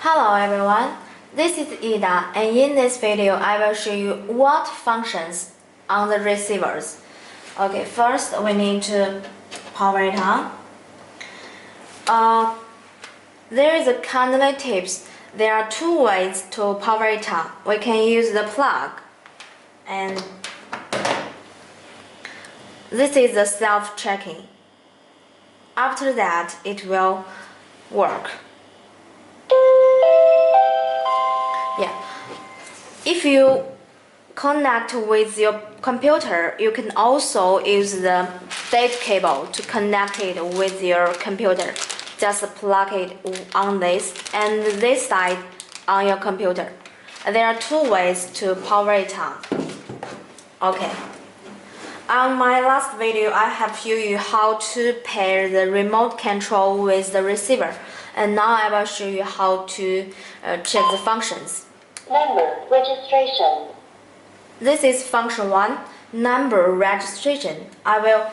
Hello everyone, this is Ida, and in this video I will show you what functions on the receivers. Okay, first we need to power it on. There is a kindly tips. There are two ways to power it on. We can use the plug, and this is the self-checking. After that, it will work. Yeah. If you connect with your computer, you can also use the data cable to connect it with your computer. Just plug it on this and this side on your computer. There are two ways to power it on. Okay. On my last video, I have shown you how to pair the remote control with the receiver, and now I will show you how to check the functions. Number registration. This is function 1, number registration. I will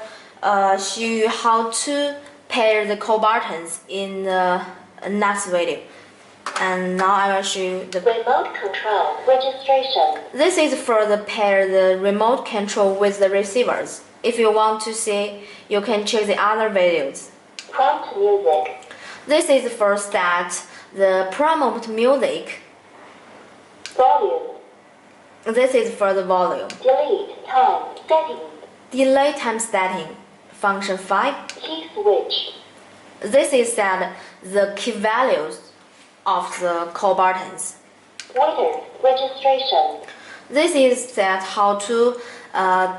show you how to pair the call buttons in the next video. And now I will show you the remote control registration. This is for the pair the remote control with the receivers. If you want to see, you can check the other videos. Prompt music. This is for start the prompt music. Volume. This is for the volume. Delete time setting. Delay time setting. Function 5. Key switch. This is set the key values of the call buttons. Waiter registration. This is set how to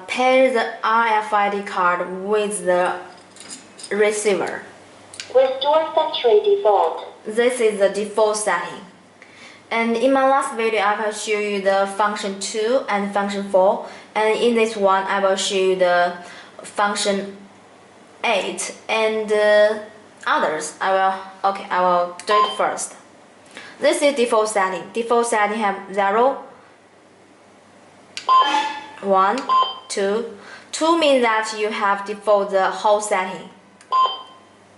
pair the RFID card with the receiver. Restore factory default. This is the default setting. And in my last video, I will show you the function 2 and function 4. And in this one, I will show you the function 8 and others. I will do it first. This is default setting. Default setting have 0, 1, 2. 2 means that you have default the whole setting.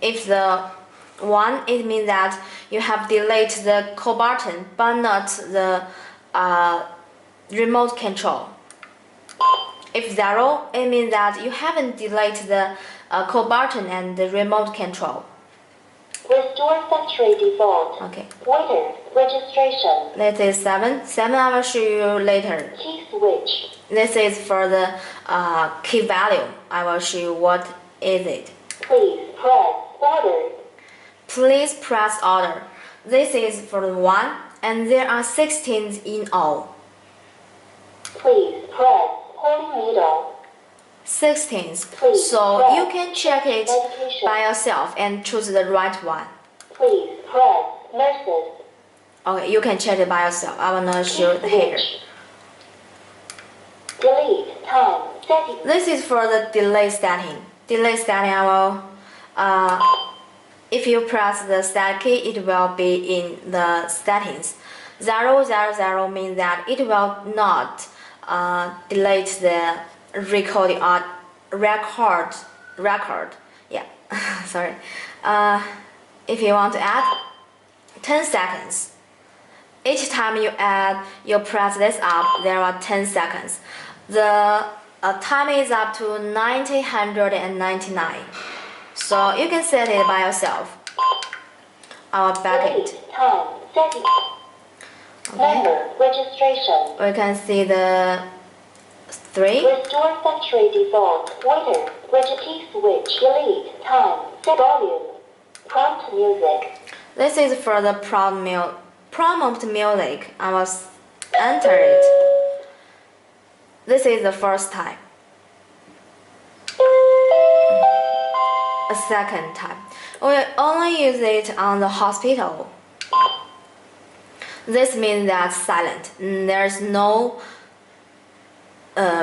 If the 1, it means that you have deleted the call button but not the remote control. If 0, it means that you haven't deleted the call button and the remote control. Restore factory default. Okay. Waiter registration. This is 7. 7 I will show you later. Key switch. This is for the key value. I will show you what is it. Please press order. Please press order. This is for the 1, and there are 16 in all. Please press holding needle. 16. Please So press you can check it medication. by yourself and choose the right one. Please press nurses. Okay, you can check it by yourself. I will not show it here. Delete time setting. This is for the delay setting. Delay setting, I will, if you press the start key, it will be in the settings. 000 means that it will not delete the recording record. Yeah, sorry. If you want to add 10 seconds. Each time you press this up, there are 10 seconds. The time is up to 1999. So you can set it by yourself. I will back it. Delete time setting. Okay. Number registration. We can see the 3. Restore factory default. Waiter key switch. Delete time set volume. Prompt music. This is for the prompt music. I will enter it. This is the first time. A second time. We only use it on the hospital. This means that silent. There's no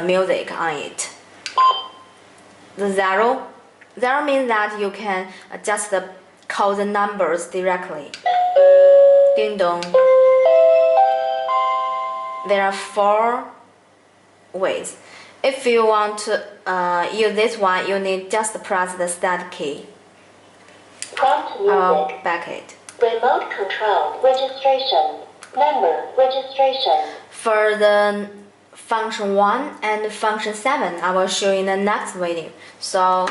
music on it. The 0 means that you can just call the numbers directly. Ding dong. There are 4 ways. If you want to use this one, you need just press the start key. Prompt I'll music. back it. Remote control registration. Member registration. For the function 1 and function 7, I will show you in the next video. So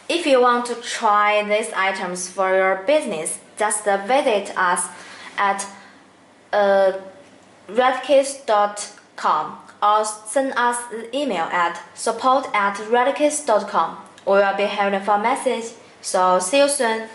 if you want to try these items for your business, just visit us at retekess.com or send us an email at support@retekess.com. We will be having a phone message. So see you soon.